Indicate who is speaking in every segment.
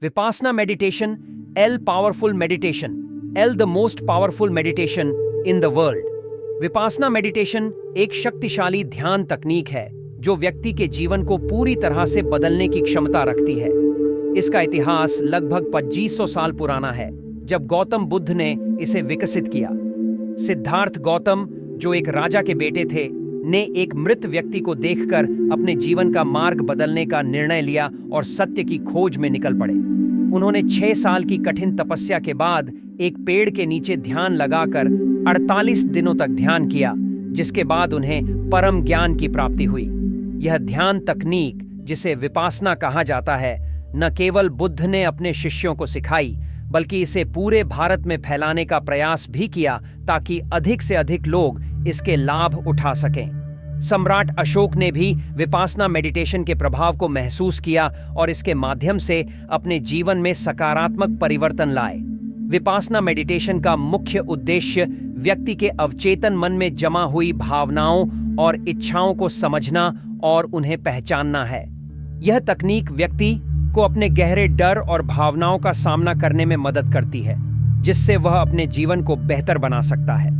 Speaker 1: Vipassana meditation, L powerful meditation, L the most powerful meditation in the world. Vipassana meditation एक शक्तिशाली ध्यान तकनीक है जो व्यक्ति के जीवन को पूरी तरह से बदलने की क्षमता रखती है। इसका इतिहास लगभग 2500 साल पुराना है, जब गौतम बुद्ध ने इसे विकसित किया। सिद्धार्थ गौतम, जो एक राजा के बेटे थे, ने एक मृत व्यक्ति को देखकर अपने जीवन का मार्ग बदलने का निर्णय लिया और सत्य की खोज में निकल पड़े। उन्होंने 6 साल की कठिन तपस्या के बाद एक पेड़ के नीचे ध्यान लगाकर 48 दिनों तक ध्यान किया, जिसके बाद उन्हें परम ज्ञान की प्राप्ति हुई। यह ध्यान तकनीक, जिसे विपासना कहा जाता है, न केवल बुद्ध ने अपने शिष्यों को सिखाई, बल्कि इसे पूरे भारत में फैलाने का प्रयास भी किया ताकि अधिक से अधिक लोग इसके लाभ उठा सकें। सम्राट अशोक ने भी विपासना मेडिटेशन के प्रभाव को महसूस किया और इसके माध्यम से अपने जीवन में सकारात्मक परिवर्तन लाए। विपासना मेडिटेशन का मुख्य उद्देश्य व्यक्ति के अवचेतन मन में जमा हुई भावनाओं और इच्छाओं को समझना और उन्हें पहचानना है। यह तकनीक व्यक्ति को अपने गहरे डर और भावनाओं का सामना करने में मदद करती है, जिससे वह अपने जीवन को बेहतर बना सकता है।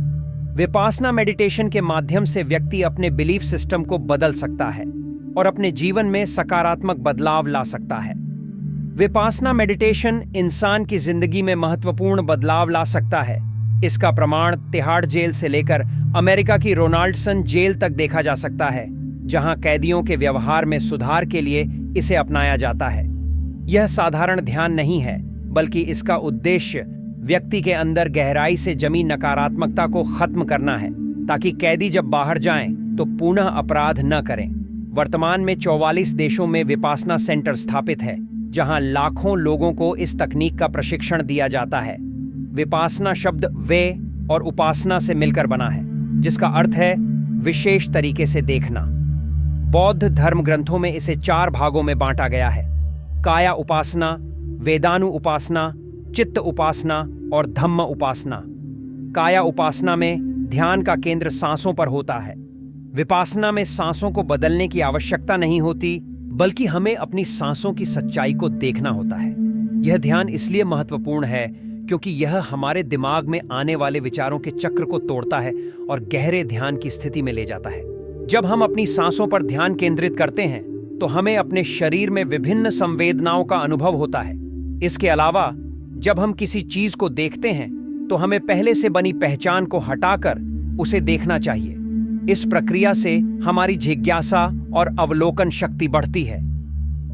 Speaker 1: विपासना मेडिटेशन के माध्यम से व्यक्ति अपने बिलीफ सिस्टम को बदल सकता है और अपने जीवन में सकारात्मक बदलाव ला सकता है। विपासना मेडिटेशन इंसान की जिंदगी में महत्वपूर्ण बदलाव ला सकता है। इसका प्रमाण तिहाड़ जेल से लेकर अमेरिका की रोनाल्डसन जेल तक देखा जा सकता है, जहां कैदियों के व्यवहार में सुधार के लिए इसे अपनाया जाता है। यह साधारण ध्यान नहीं है, बल्कि इसका उद्देश्य व्यक्ति के अंदर गहराई से जमी नकारात्मकता को खत्म करना है, ताकि कैदी जब बाहर जाएं तो पुनः अपराध न करें। वर्तमान में 44 देशों में विपासना सेंटर स्थापित है, जहां लाखों लोगों को इस तकनीक का प्रशिक्षण दिया जाता है। विपासना शब्द वे और उपासना से मिलकर बना है, जिसका अर्थ है विशेष तरीके से देखना। बौद्ध धर्म ग्रंथों में इसे 4 भागों में बांटा गया है: काया उपासना, वेदानु उपासना, चित्त उपासना और धम्म उपासना। काया उपासना में ध्यान का केंद्र सांसों पर होता है। विपासना में सांसों को बदलने की आवश्यकता नहीं होती, बल्कि हमें अपनी सांसों की सच्चाई को देखना होता है। यह ध्यान इसलिए महत्वपूर्ण है क्योंकि यह हमारे दिमाग में आने वाले विचारों के चक्र को तोड़ता है और गहरे ध्यान की स्थिति में ले जाता है। जब हम अपनी सांसों पर ध्यान केंद्रित करते हैं, तो हमें अपने शरीर में विभिन्न संवेदनाओं का अनुभव होता है। इसके अलावा जब हम किसी चीज को देखते हैं, तो हमें पहले से बनी पहचान को हटाकर उसे देखना चाहिए। इस प्रक्रिया से हमारी जिज्ञासा और अवलोकन शक्ति बढ़ती है।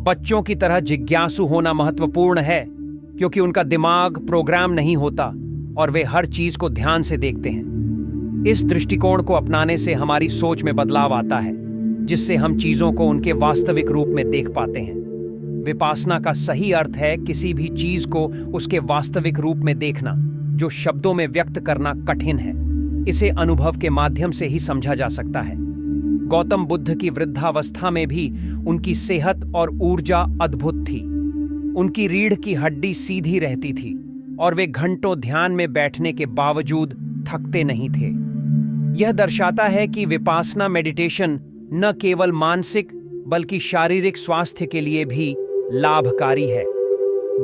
Speaker 1: बच्चों की तरह जिज्ञासु होना महत्वपूर्ण है, क्योंकि उनका दिमाग प्रोग्राम नहीं होता और वे हर चीज को ध्यान से देखते हैं। इस दृष्टिकोण को अपनाने से हमारी सोच में बदलाव आता है, जिससे हम चीजों को उनके वास्तविक रूप में देख पाते हैं। विपासना का सही अर्थ है किसी भी चीज को उसके वास्तविक रूप में देखना, जो शब्दों में व्यक्त करना कठिन है। इसे अनुभव के माध्यम से ही समझा जा सकता है। गौतम बुद्ध की वृद्धावस्था में भी उनकी सेहत और ऊर्जा अद्भुत थी। उनकी रीढ़ की हड्डी सीधी रहती थी और वे घंटों ध्यान में बैठने के बावजूद थकते नहीं थे। यह दर्शाता है कि विपासना मेडिटेशन न केवल मानसिक बल्कि शारीरिक स्वास्थ्य के लिए भी लाभकारी है।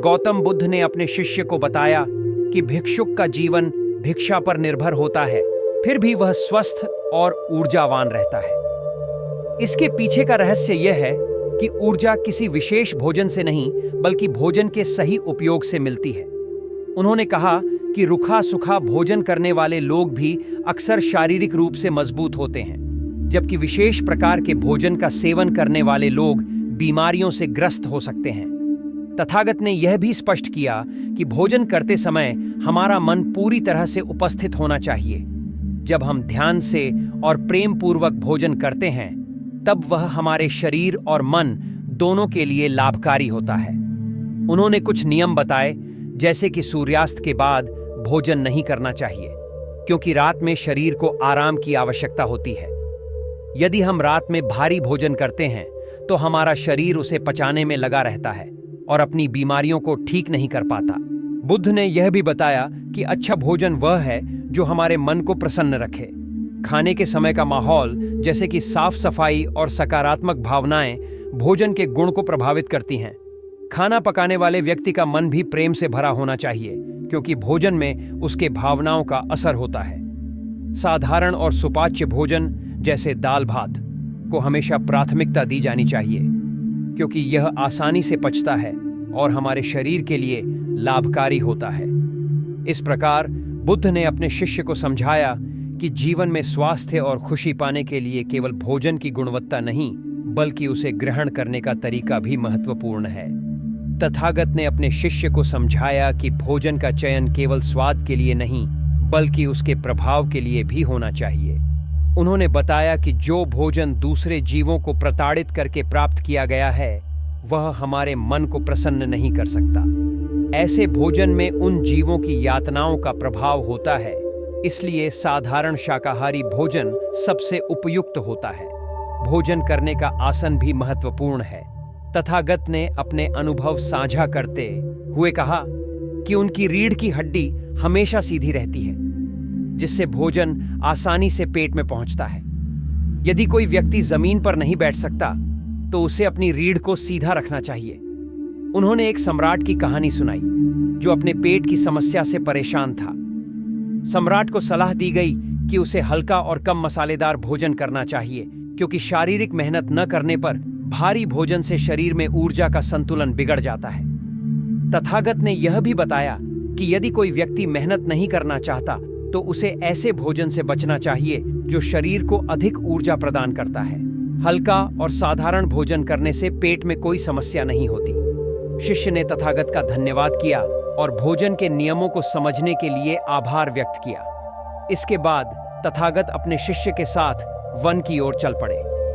Speaker 1: गौतम बुद्ध ने अपने शिष्य को बताया कि भिक्षुक का जीवन भिक्षा पर निर्भर होता है, फिर भी वह स्वस्थ और ऊर्जावान रहता है। इसके पीछे का रहस्य यह है कि ऊर्जा किसी विशेष भोजन से नहीं, बल्कि भोजन के सही उपयोग से मिलती है। उन्होंने कहा कि रूखा सूखा भोजन करने वाले लोग भी अक्सर शारीरिक रूप से मजबूत होते हैं, जबकि विशेष प्रकार के भोजन का सेवन करने वाले लोग बीमारियों से ग्रस्त हो सकते हैं। तथागत ने यह भी स्पष्ट किया कि भोजन करते समय हमारा मन पूरी तरह से उपस्थित होना चाहिए। जब हम ध्यान से और प्रेम पूर्वक भोजन करते हैं, तब वह हमारे शरीर और मन दोनों के लिए लाभकारी होता है। उन्होंने कुछ नियम बताए, जैसे कि सूर्यास्त के बाद भोजन नहीं करना चाहिए, क्योंकि रात में शरीर को आराम की आवश्यकता होती है। यदि हम रात में भारी भोजन करते हैं, तो हमारा शरीर उसे पचाने में लगा रहता है और अपनी बीमारियों को ठीक नहीं कर पाता। बुद्ध ने यह भी बताया कि अच्छा भोजन वह है जो हमारे मन को प्रसन्न रखे। खाने के समय का माहौल, जैसे कि साफ सफाई और सकारात्मक भावनाएं, भोजन के गुण को प्रभावित करती हैं। खाना पकाने वाले व्यक्ति का मन भी प्रेम से भरा होना चाहिए, क्योंकि भोजन में उसके भावनाओं का असर होता है। साधारण और सुपाच्य भोजन जैसे दाल भात को हमेशा प्राथमिकता दी जानी चाहिए, क्योंकि यह आसानी से पचता है और हमारे शरीर के लिए लाभकारी होता है। इस प्रकार बुद्ध ने अपने शिष्य को समझाया कि जीवन में स्वास्थ्य और खुशी पाने के लिए केवल भोजन की गुणवत्ता नहीं, बल्कि उसे ग्रहण करने का तरीका भी महत्वपूर्ण है। तथागत ने अपने शिष्य को समझाया कि भोजन का चयन केवल स्वाद के लिए नहीं, बल्कि उसके प्रभाव के लिए भी होना चाहिए। उन्होंने बताया कि जो भोजन दूसरे जीवों को प्रताड़ित करके प्राप्त किया गया है, वह हमारे मन को प्रसन्न नहीं कर सकता। ऐसे भोजन में उन जीवों की यातनाओं का प्रभाव होता है, इसलिए साधारण शाकाहारी भोजन सबसे उपयुक्त होता है। भोजन करने का आसन भी महत्वपूर्ण है। तथागत ने अपने अनुभव साझा करते हुए कहा कि उनकी रीढ़ की हड्डी हमेशा सीधी रहती है, जिससे भोजन आसानी से पेट में पहुंचता है। यदि कोई व्यक्ति जमीन पर नहीं बैठ सकता, तो उसे अपनी रीढ़ को सीधा रखना चाहिए। उन्होंने एक सम्राट की कहानी सुनाई जो अपने पेट की समस्या से परेशान था। सम्राट को सलाह दी गई कि उसे हल्का और कम मसालेदार भोजन करना चाहिए, क्योंकि शारीरिक मेहनत न करने पर भारी भोजन से शरीर में ऊर्जा का संतुलन बिगड़ जाता है। तथागत ने यह भी बताया कि यदि कोई व्यक्ति मेहनत नहीं करना चाहता, तो उसे ऐसे भोजन से बचना चाहिए जो शरीर को अधिक ऊर्जा प्रदान करता है। हल्का और साधारण भोजन करने से पेट में कोई समस्या नहीं होती। शिष्य ने तथागत का धन्यवाद किया और भोजन के नियमों को समझने के लिए आभार व्यक्त किया। इसके बाद तथागत अपने शिष्य के साथ वन की ओर चल पड़े।